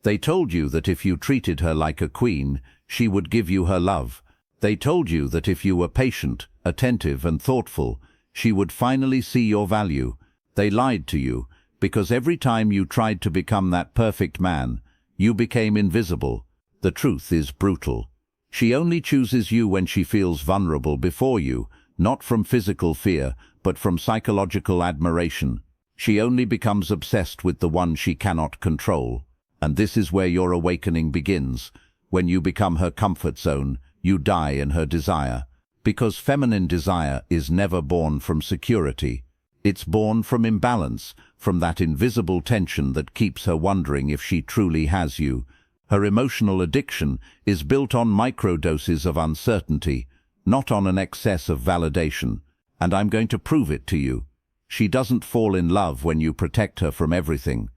They told you that if you treated her like a queen, she would give you her love. They told you that if you were patient, attentive and thoughtful, she would finally see your value. They lied to you, because every time you tried to become that perfect man, you became invisible. The truth is brutal. She only chooses you when she feels vulnerable before you, not from physical fear, but from psychological admiration. She only becomes obsessed with the one she cannot control. And this is where your awakening begins. When you become her comfort zone, you die in her desire. Because feminine desire is never born from security. It's born from imbalance, from that invisible tension that keeps her wondering if she truly has you. Her emotional addiction is built on microdoses of uncertainty, not on an excess of validation. And I'm going to prove it to you. She doesn't fall in love when you protect her from everything.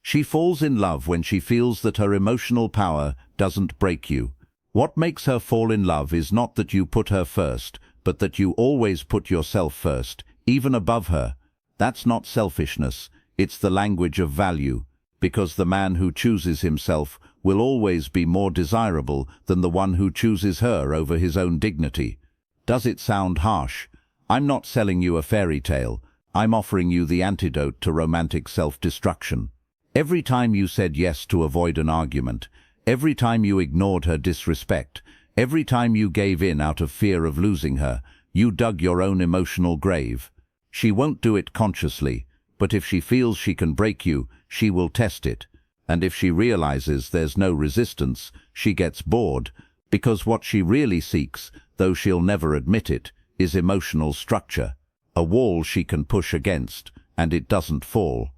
She falls in love when she feels that her emotional power doesn't break you. What makes her fall in love is not that you put her first, but that you always put yourself first, even above her. That's not selfishness, it's the language of value, because the man who chooses himself will always be more desirable than the one who chooses her over his own dignity. Does it sound harsh? I'm not selling you a fairy tale. I'm offering you the antidote to romantic self-destruction. Every time you said yes to avoid an argument, every time you ignored her disrespect, every time you gave in out of fear of losing her, you dug your own emotional grave. She won't do it consciously, but if she feels she can break you, she will test it. And if she realizes there's no resistance, she gets bored, because what she really seeks, though she'll never admit it, is emotional structure. A wall she can push against, and it doesn't fall.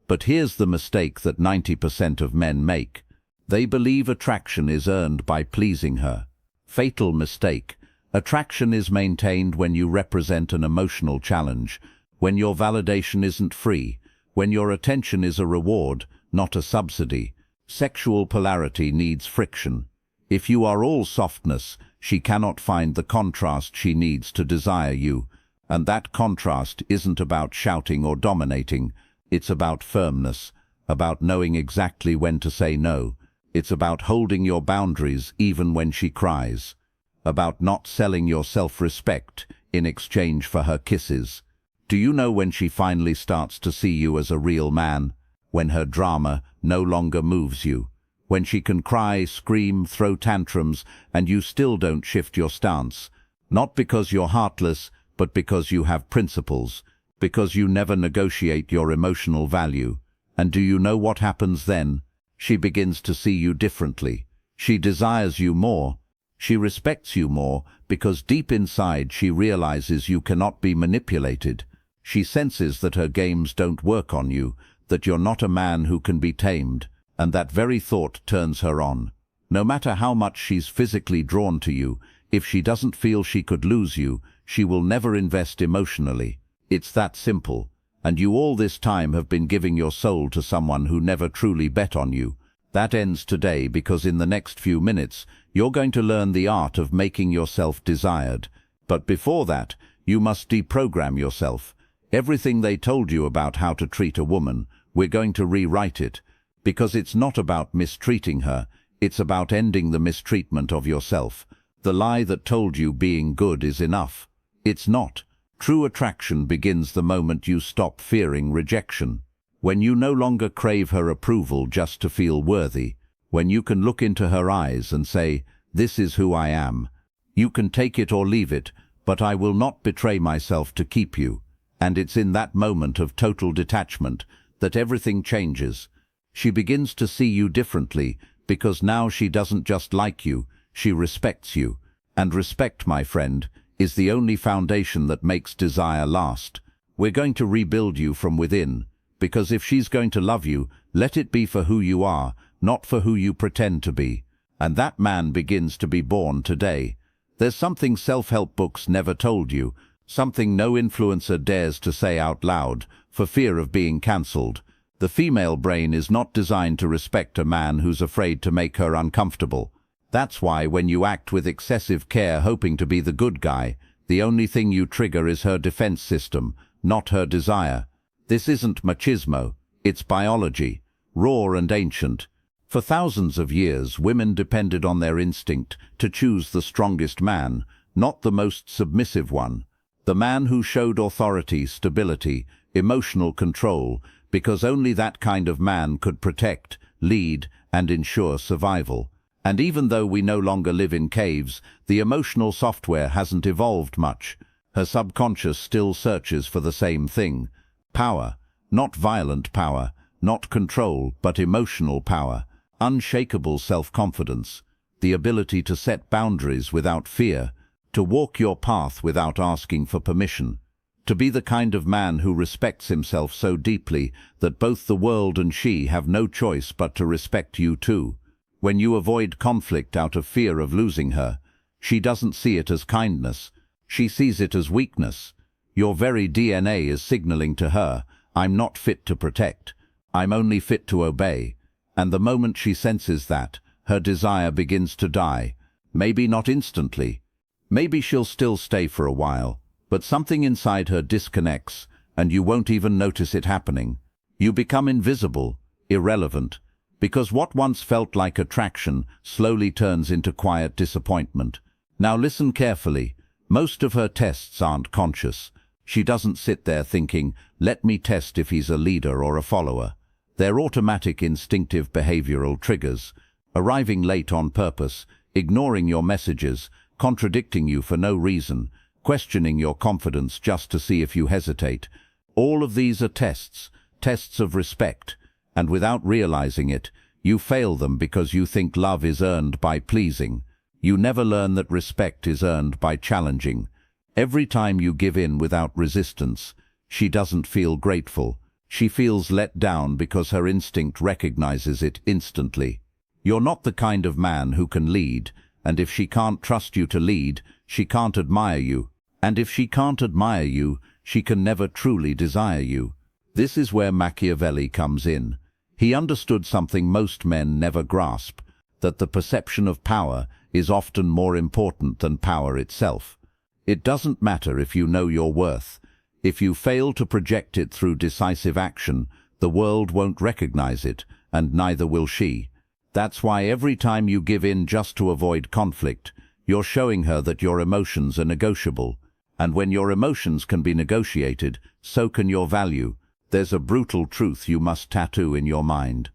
But here's the mistake that 90% of men make. They believe attraction is earned by pleasing her. Fatal mistake. Attraction is maintained when you represent an emotional challenge, when your validation isn't free, when your attention is a reward, not a subsidy. Sexual polarity needs friction. If you are all softness, she cannot find the contrast she needs to desire you. And that contrast isn't about shouting or dominating. It's about firmness, about knowing exactly when to say no. It's about holding your boundaries even when she cries. About not selling your self-respect in exchange for her kisses. Do you know when she finally starts to see you as a real man? When her drama no longer moves you. When she can cry, scream, throw tantrums, and you still don't shift your stance. Not because you're heartless, but because you have principles. Because you never negotiate your emotional value. And do you know what happens then? She begins to see you differently. She desires you more. She respects you more, because deep inside she realizes you cannot be manipulated. She senses that her games don't work on you, that you're not a man who can be tamed, and that very thought turns her on. No matter how much she's physically drawn to you, if she doesn't feel she could lose you, she will never invest emotionally. It's that simple. And you all this time have been giving your soul to someone who never truly bet on you. That ends today because in the next few minutes, you're going to learn the art of making yourself desired. But before that, you must deprogram yourself. Everything they told you about how to treat a woman, we're going to rewrite it. Because it's not about mistreating her, it's about ending the mistreatment of yourself. The lie that told you being good is enough. It's not. True attraction begins the moment you stop fearing rejection. When you no longer crave her approval just to feel worthy. When you can look into her eyes and say, "This is who I am. You can take it or leave it, but I will not betray myself to keep you." And it's in that moment of total detachment that everything changes. She begins to see you differently, because now she doesn't just like you, she respects you. And respect, my friend, is the only foundation that makes desire last. We're going to rebuild you from within, because if she's going to love you, let it be for who you are, not for who you pretend to be. And that man begins to be born today. There's something self-help books never told you, something no influencer dares to say out loud, for fear of being cancelled. The female brain is not designed to respect a man who's afraid to make her uncomfortable. That's why when you act with excessive care hoping to be the good guy, the only thing you trigger is her defense system, not her desire. This isn't machismo, it's biology, raw and ancient. For thousands of years, women depended on their instinct to choose the strongest man, not the most submissive one. The man who showed authority, stability, emotional control, because only that kind of man could protect, lead, and ensure survival. And even though we no longer live in caves, the emotional software hasn't evolved much. Her subconscious still searches for the same thing. Power. Not violent power, not control, but emotional power. Unshakable self-confidence. The ability to set boundaries without fear. To walk your path without asking for permission. To be the kind of man who respects himself so deeply that both the world and she have no choice but to respect you too. When you avoid conflict out of fear of losing her, she doesn't see it as kindness. She sees it as weakness. Your very DNA is signaling to her, I'm not fit to protect. I'm only fit to obey. And the moment she senses that, her desire begins to die. Maybe not instantly. Maybe she'll still stay for a while. But something inside her disconnects, and you won't even notice it happening. You become invisible, irrelevant, because what once felt like attraction slowly turns into quiet disappointment. Now listen carefully. Most of her tests aren't conscious. She doesn't sit there thinking, let me test if he's a leader or a follower. They're automatic instinctive behavioral triggers, arriving late on purpose, ignoring your messages, contradicting you for no reason, questioning your confidence just to see if you hesitate. All of these are tests, tests of respect, and without realizing it, you fail them because you think love is earned by pleasing. You never learn that respect is earned by challenging. Every time you give in without resistance, she doesn't feel grateful. She feels let down because her instinct recognizes it instantly. You're not the kind of man who can lead, and if she can't trust you to lead, she can't admire you. And if she can't admire you, she can never truly desire you. This is where Machiavelli comes in. He understood something most men never grasp, that the perception of power is often more important than power itself. It doesn't matter if you know your worth. If you fail to project it through decisive action, the world won't recognize it, and neither will she. That's why every time you give in just to avoid conflict, you're showing her that your emotions are negotiable. And when your emotions can be negotiated, so can your value. There's a brutal truth you must tattoo in your mind.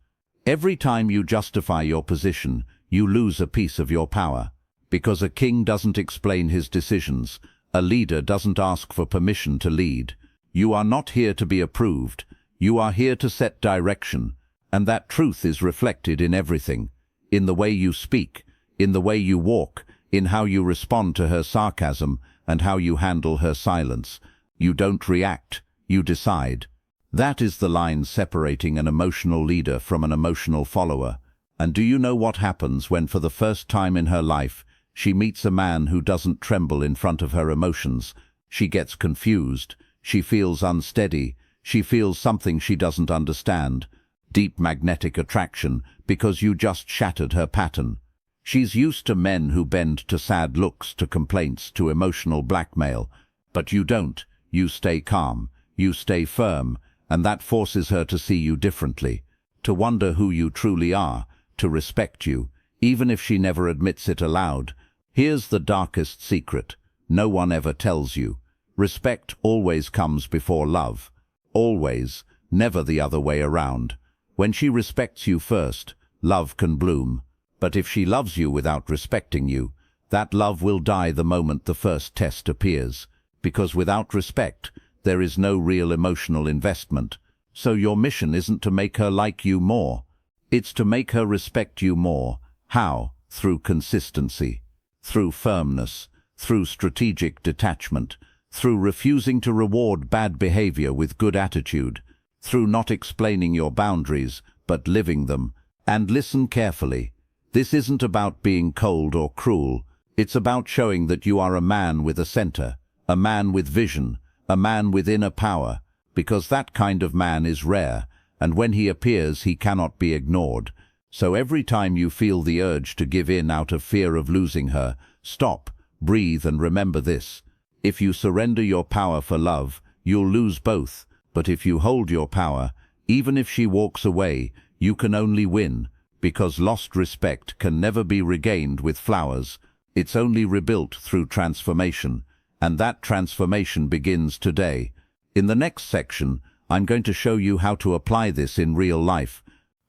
Every time you justify your position, you lose a piece of your power. Because a king doesn't explain his decisions, a leader doesn't ask for permission to lead. You are not here to be approved. You are here to set direction. And that truth is reflected in everything. In the way you speak, in the way you walk, in how you respond to her sarcasm, and how you handle her silence. You don't react, you decide. That is the line separating an emotional leader from an emotional follower. And do you know what happens when for the first time in her life, she meets a man who doesn't tremble in front of her emotions? She gets confused. She feels unsteady. She feels something she doesn't understand. Deep magnetic attraction, because you just shattered her pattern. She's used to men who bend to sad looks, to complaints, to emotional blackmail. But you don't. You stay calm. You stay firm. And that forces her to see you differently. To wonder who you truly are. To respect you, even if she never admits it aloud. Here's the darkest secret. No one ever tells you. Respect always comes before love. Always. Never the other way around. When she respects you first, love can bloom. But if she loves you without respecting you, that love will die the moment the first test appears. Because without respect, there is no real emotional investment. So your mission isn't to make her like you more. It's to make her respect you more. How? Through consistency. Through firmness. Through strategic detachment. Through refusing to reward bad behavior with good attitude. Through not explaining your boundaries, but living them. And listen carefully. This isn't about being cold or cruel. It's about showing that you are a man with a center, a man with vision, a man with inner power, because that kind of man is rare, and when he appears he cannot be ignored. So every time you feel the urge to give in out of fear of losing her, stop, breathe and remember this. If you surrender your power for love, you'll lose both. But if you hold your power, even if she walks away, you can only win, because lost respect can never be regained with flowers. It's only rebuilt through transformation, and that transformation begins today. In the next section, I'm going to show you how to apply this in real life.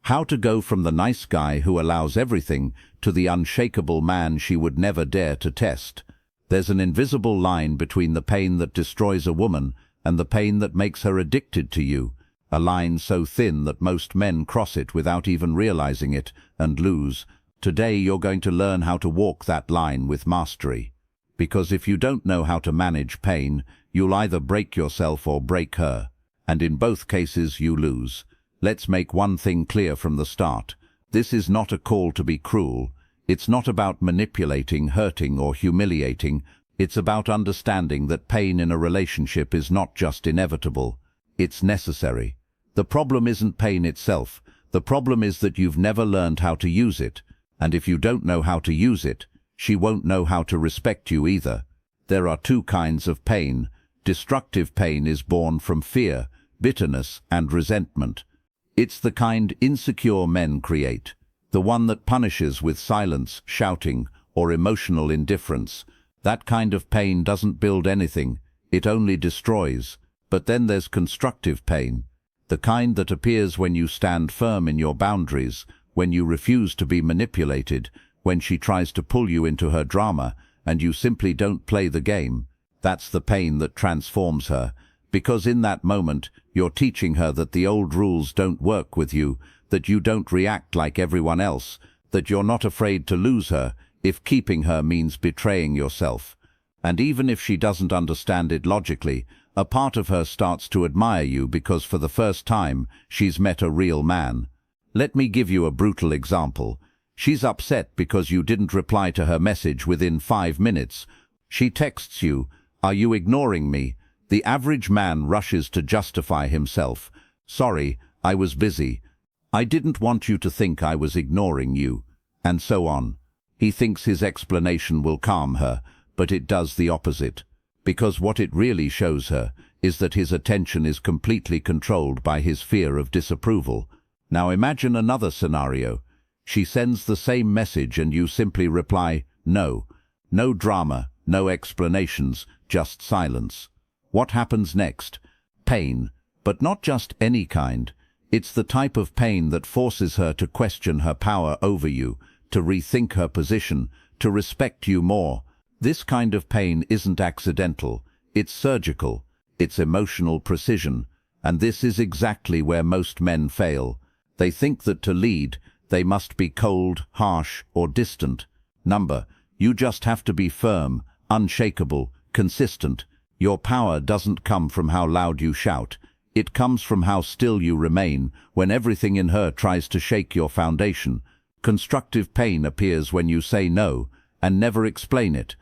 How to go from the nice guy who allows everything to the unshakable man she would never dare to test. There's an invisible line between the pain that destroys a woman and the pain that makes her addicted to you. A line so thin that most men cross it without even realizing it and lose. Today you're going to learn how to walk that line with mastery. Because if you don't know how to manage pain, you'll either break yourself or break her. And in both cases you lose. Let's make one thing clear from the start. This is not a call to be cruel. It's not about manipulating, hurting, or humiliating. It's about understanding that pain in a relationship is not just inevitable. It's necessary. The problem isn't pain itself. The problem is that you've never learned how to use it. And if you don't know how to use it, she won't know how to respect you either. There are two kinds of pain. Destructive pain is born from fear, bitterness, and resentment. It's the kind insecure men create, the one that punishes with silence, shouting, or emotional indifference. That kind of pain doesn't build anything, it only destroys. But then there's constructive pain, the kind that appears when you stand firm in your boundaries, when you refuse to be manipulated, when she tries to pull you into her drama, and you simply don't play the game. That's the pain that transforms her. Because in that moment, you're teaching her that the old rules don't work with you, that you don't react like everyone else, that you're not afraid to lose her if keeping her means betraying yourself. And even if she doesn't understand it logically, a part of her starts to admire you because for the first time, she's met a real man. Let me give you a brutal example. She's upset because you didn't reply to her message within 5 minutes. She texts you, "Are you ignoring me?" The average man rushes to justify himself. "Sorry, I was busy. I didn't want you to think I was ignoring you." And so on. He thinks his explanation will calm her, but it does the opposite. Because what it really shows her is that his attention is completely controlled by his fear of disapproval. Now imagine another scenario. She sends the same message and you simply reply, "No." No drama, no explanations, just silence. What happens next? Pain, but not just any kind. It's the type of pain that forces her to question her power over you, to rethink her position, to respect you more. This kind of pain isn't accidental, it's surgical, it's emotional precision, and this is exactly where most men fail. They think that to lead, they must be cold, harsh, or distant. You just have to be firm, unshakable, consistent. Your power doesn't come from how loud you shout. It comes from how still you remain when everything in her tries to shake your foundation. Constructive pain appears when you say no and never explain it.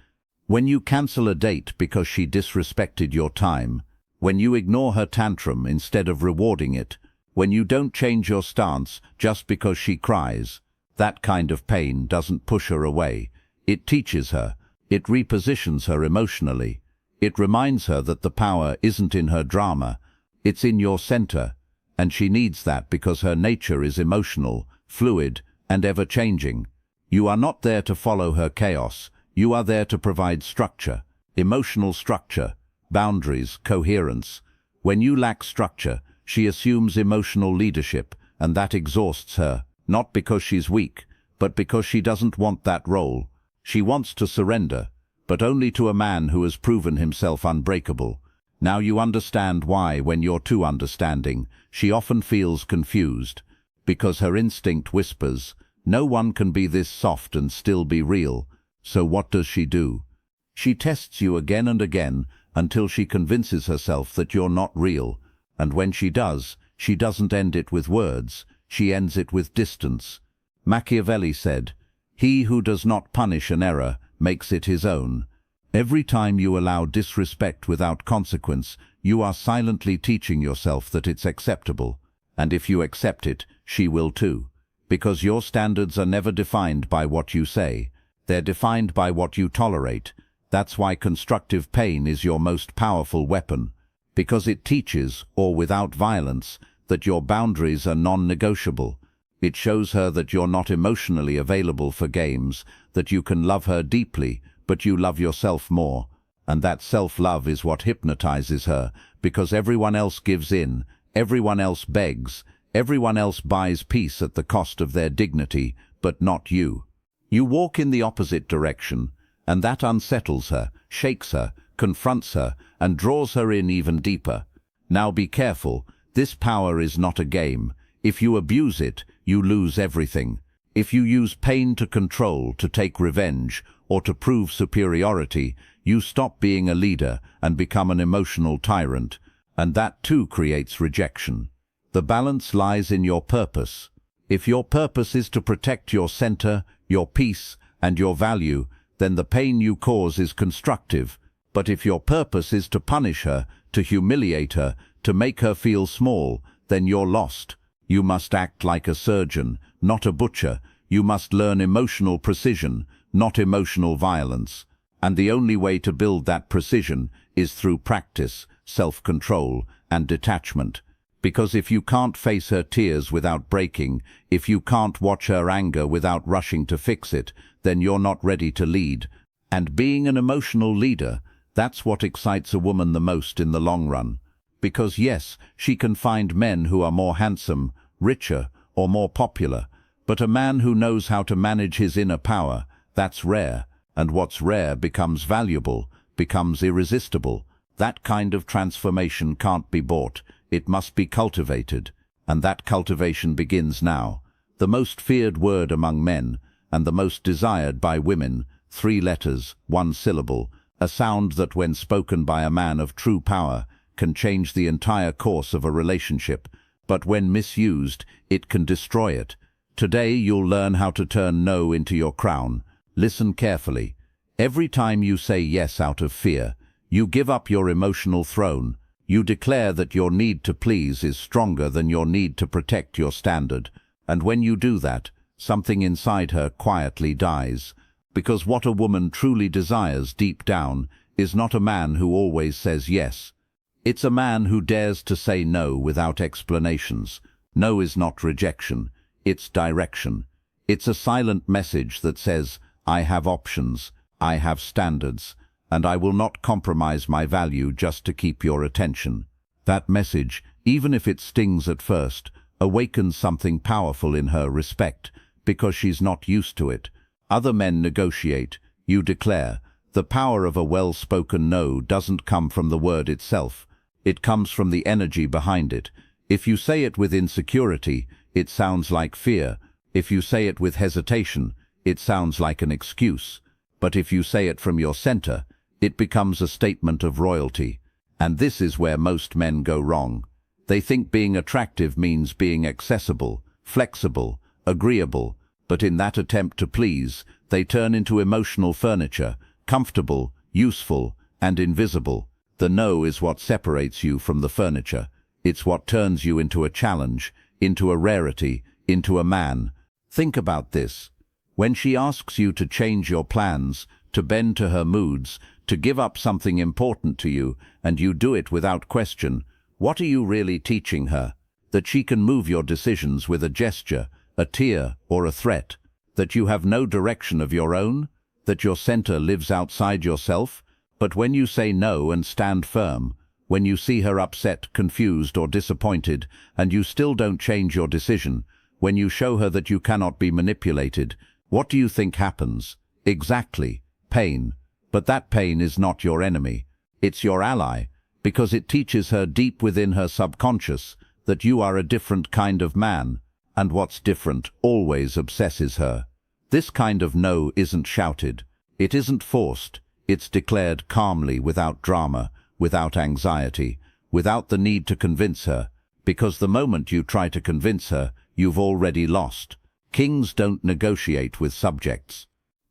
When you cancel a date because she disrespected your time. When you ignore her tantrum instead of rewarding it. When you don't change your stance just because she cries. That kind of pain doesn't push her away. It teaches her. It repositions her emotionally. It reminds her that the power isn't in her drama, it's in your center, and she needs that because her nature is emotional, fluid, and ever-changing. You are not there to follow her chaos, you are there to provide structure, emotional structure, boundaries, coherence. When you lack structure, she assumes emotional leadership, and that exhausts her, not because she's weak, but because she doesn't want that role. She wants to surrender, but only to a man who has proven himself unbreakable. Now you understand why, when you're too understanding, she often feels confused. Because her instinct whispers, no one can be this soft and still be real. So what does she do? She tests you again and again until she convinces herself that you're not real. And when she does, she doesn't end it with words, she ends it with distance. Machiavelli said, "He who does not punish an error makes it his own." Every time you allow disrespect without consequence, you are silently teaching yourself that it's acceptable. And if you accept it, she will too. Because your standards are never defined by what you say. They're defined by what you tolerate. That's why constructive pain is your most powerful weapon. Because it teaches, or without violence, that your boundaries are non-negotiable. It shows her that you're not emotionally available for games, that you can love her deeply, but you love yourself more. And that self-love is what hypnotizes her, because everyone else gives in, everyone else begs, everyone else buys peace at the cost of their dignity, but not you. You walk in the opposite direction, and that unsettles her, shakes her, confronts her, and draws her in even deeper. Now be careful, this power is not a game. If you abuse it, you lose everything. If you use pain to control, to take revenge, or to prove superiority, you stop being a leader and become an emotional tyrant, and that too creates rejection. The balance lies in your purpose. If your purpose is to protect your center, your peace, and your value, then the pain you cause is constructive. But if your purpose is to punish her, to humiliate her, to make her feel small, then you're lost. You must act like a surgeon, not a butcher. You must learn emotional precision, not emotional violence. And the only way to build that precision is through practice, self-control, and detachment. Because if you can't face her tears without breaking, if you can't watch her anger without rushing to fix it, then you're not ready to lead. And being an emotional leader, that's what excites a woman the most in the long run. Because yes, she can find men who are more handsome, richer, or more popular, but a man who knows how to manage his inner power, that's rare, and what's rare becomes valuable, becomes irresistible. That kind of transformation can't be bought, it must be cultivated, and that cultivation begins now. The most feared word among men, and the most desired by women, 3 letters, 1 syllable, a sound that when spoken by a man of true power, can change the entire course of a relationship, but when misused, it can destroy it. Today you'll learn how to turn no into your crown. Listen carefully. Every time you say yes out of fear, you give up your emotional throne. You declare that your need to please is stronger than your need to protect your standard. And when you do that, something inside her quietly dies. Because what a woman truly desires deep down is not a man who always says yes. It's a man who dares to say no without explanations. No is not rejection, it's direction. It's a silent message that says, I have options, I have standards, and I will not compromise my value just to keep your attention. That message, even if it stings at first, awakens something powerful in her respect, because she's not used to it. Other men negotiate, you declare. The power of a well-spoken no doesn't come from the word itself. It comes from the energy behind it. If you say it with insecurity, it sounds like fear. If you say it with hesitation, it sounds like an excuse. But if you say it from your center, it becomes a statement of royalty. And this is where most men go wrong. They think being attractive means being accessible, flexible, agreeable, but in that attempt to please, they turn into emotional furniture, comfortable, useful, and invisible. The no is what separates you from the furniture. It's what turns you into a challenge, into a rarity, into a man. Think about this. When she asks you to change your plans, to bend to her moods, to give up something important to you, and you do it without question, what are you really teaching her? That she can move your decisions with a gesture, a tear, or a threat? That you have no direction of your own? That your center lives outside yourself? But when you say no and stand firm, when you see her upset, confused, or disappointed, and you still don't change your decision, when you show her that you cannot be manipulated, what do you think happens? Exactly, pain. But that pain is not your enemy. It's your ally, because it teaches her deep within her subconscious that you are a different kind of man, and what's different always obsesses her. This kind of no isn't shouted. It isn't forced. It's declared calmly, without drama, without anxiety, without the need to convince her, because the moment you try to convince her, you've already lost. Kings don't negotiate with subjects.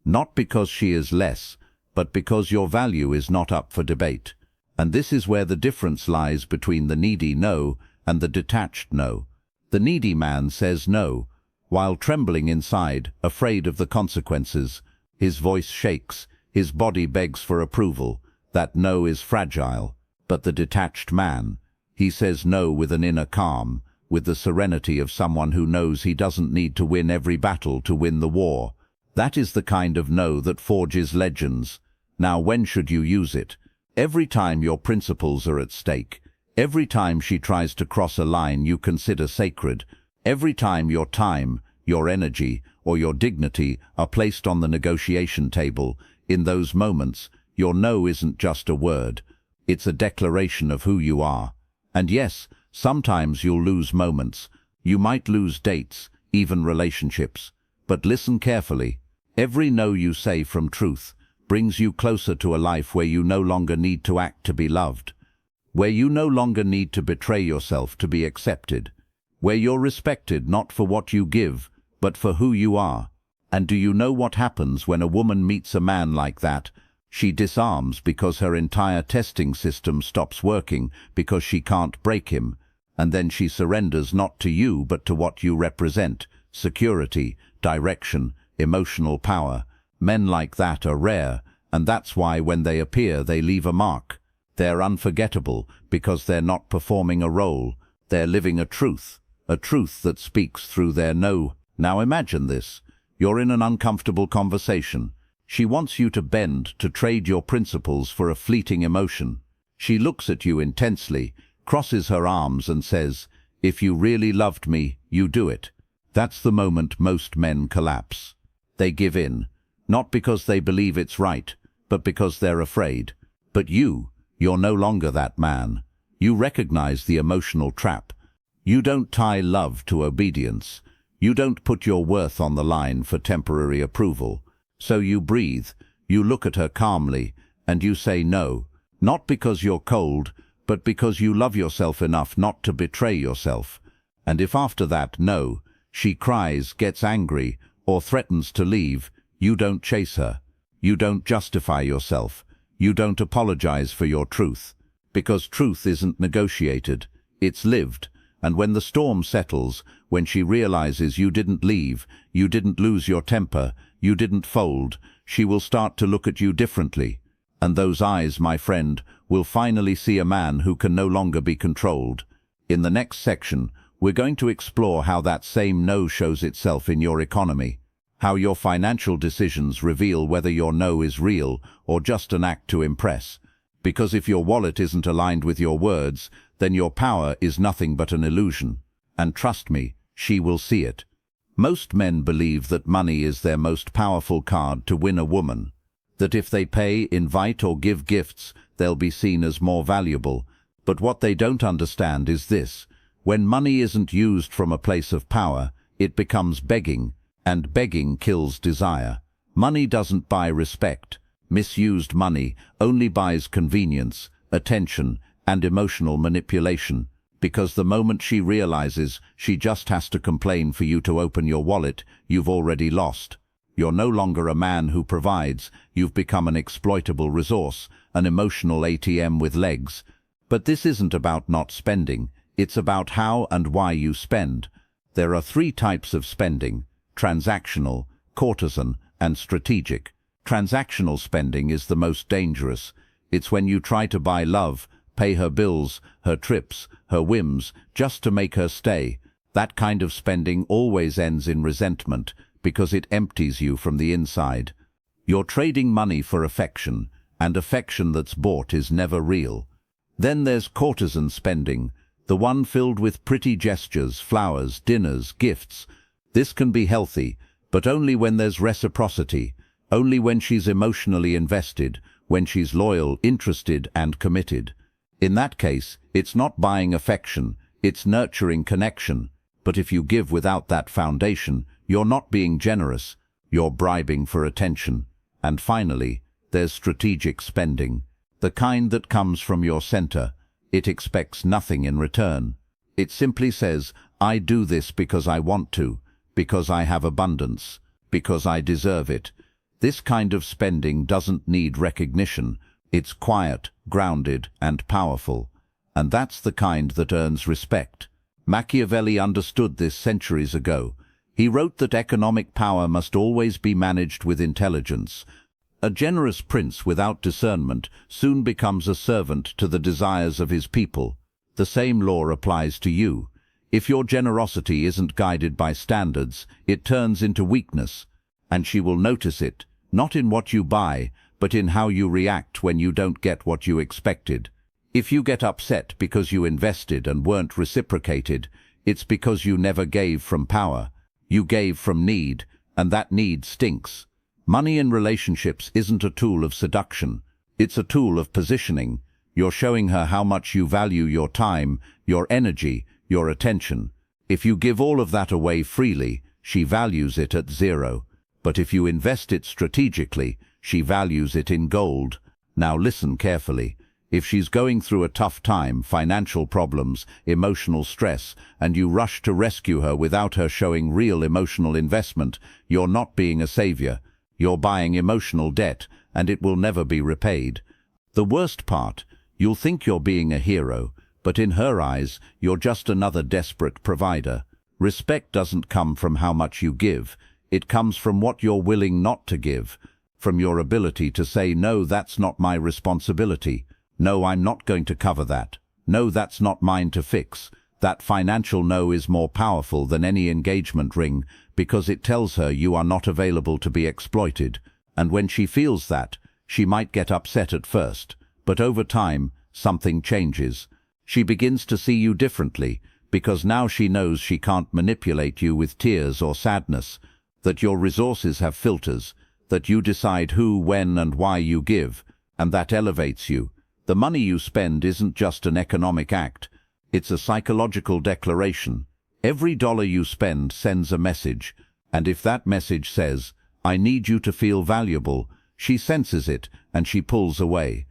Not because she is less, but because your value is not up for debate. And this is where the difference lies between the needy no and the detached no. The needy man says no, while trembling inside, afraid of the consequences. His voice shakes, his body begs for approval. That no is fragile. But the detached man, he says no with an inner calm, with the serenity of someone who knows he doesn't need to win every battle to win the war. That is the kind of no that forges legends. Now, when should you use it? Every time your principles are at stake. Every time she tries to cross a line you consider sacred. Every time your time, your energy, or your dignity are placed on the negotiation table. In those moments, your no isn't just a word. It's a declaration of who you are. And yes, sometimes you'll lose moments. You might lose dates, even relationships. But listen carefully. Every no you say from truth brings you closer to a life where you no longer need to act to be loved, where you no longer need to betray yourself to be accepted, where you're respected not for what you give, but for who you are. And do you know what happens when a woman meets a man like that? She disarms because her entire testing system stops working because she can't break him. And then she surrenders not to you but to what you represent: security, direction, emotional power. Men like that are rare, and that's why when they appear they leave a mark. They're unforgettable because they're not performing a role. They're living a truth that speaks through their no. Now imagine this. You're in an uncomfortable conversation. She wants you to bend, to trade your principles for a fleeting emotion. She looks at you intensely, crosses her arms and says, "If you really loved me, you do it." That's the moment most men collapse. They give in, not because they believe it's right, but because they're afraid. But you're no longer that man. You recognize the emotional trap. You don't tie love to obedience. You don't put your worth on the line for temporary approval. So you breathe, you look at her calmly, and you say no, not because you're cold, but because you love yourself enough not to betray yourself. And if after that no, she cries, gets angry, or threatens to leave, you don't chase her. You don't justify yourself. You don't apologize for your truth. Because truth isn't negotiated, it's lived. And when the storm settles, when she realizes you didn't leave, you didn't lose your temper, you didn't fold, she will start to look at you differently. And those eyes, my friend, will finally see a man who can no longer be controlled. In the next section, we're going to explore how that same no shows itself in your economy, how your financial decisions reveal whether your no is real or just an act to impress. Because if your wallet isn't aligned with your words, then your power is nothing but an illusion. And trust me, she will see it. Most men believe that money is their most powerful card to win a woman, that if they pay, invite or give gifts, they'll be seen as more valuable. But what they don't understand is this: when money isn't used from a place of power, it becomes begging, and begging kills desire. Money doesn't buy respect. Misused money only buys convenience, attention, and emotional manipulation, because the moment she realizes she just has to complain for you to open your wallet, you've already lost. You're no longer a man who provides, you've become an exploitable resource, an emotional ATM with legs. But this isn't about not spending, it's about how and why you spend. There are 3 types of spending: transactional, courtesan, and strategic. Transactional spending is the most dangerous. It's when you try to buy love, pay her bills, her trips, her whims, just to make her stay. That kind of spending always ends in resentment, because it empties you from the inside. You're trading money for affection, and affection that's bought is never real. Then there's courtesan spending, the one filled with pretty gestures, flowers, dinners, gifts. This can be healthy, but only when there's reciprocity, only when she's emotionally invested, when she's loyal, interested, and committed. In that case, it's not buying affection, it's nurturing connection. But if you give without that foundation, you're not being generous, you're bribing for attention. And finally, there's strategic spending, the kind that comes from your center. It expects nothing in return. It simply says, I do this because I want to, because I have abundance, because I deserve it. This kind of spending doesn't need recognition. It's quiet, grounded, and powerful. And that's the kind that earns respect. Machiavelli understood this centuries ago. He wrote that economic power must always be managed with intelligence. A generous prince without discernment soon becomes a servant to the desires of his people. The same law applies to you. If your generosity isn't guided by standards, it turns into weakness, and she will notice it, not in what you buy, but in how you react when you don't get what you expected. If you get upset because you invested and weren't reciprocated, it's because you never gave from power. You gave from need, and that need stinks. Money in relationships isn't a tool of seduction. It's a tool of positioning. You're showing her how much you value your time, your energy, your attention. If you give all of that away freely, she values it at zero. But if you invest it strategically, she values it in gold. Now listen carefully. If she's going through a tough time, financial problems, emotional stress, and you rush to rescue her without her showing real emotional investment, you're not being a savior. You're buying emotional debt, and it will never be repaid. The worst part, you'll think you're being a hero, but in her eyes, you're just another desperate provider. Respect doesn't come from how much you give. It comes from what you're willing not to give, from your ability to say, no, that's not my responsibility. No, I'm not going to cover that. No, that's not mine to fix. That financial no is more powerful than any engagement ring because it tells her you are not available to be exploited. And when she feels that, she might get upset at first, but over time, something changes. She begins to see you differently because now she knows she can't manipulate you with tears or sadness, that your resources have filters, that you decide who, when, and why you give, and that elevates you. The money you spend isn't just an economic act, it's a psychological declaration. Every dollar you spend sends a message, and if that message says, I need you to feel valuable, she senses it and she pulls away.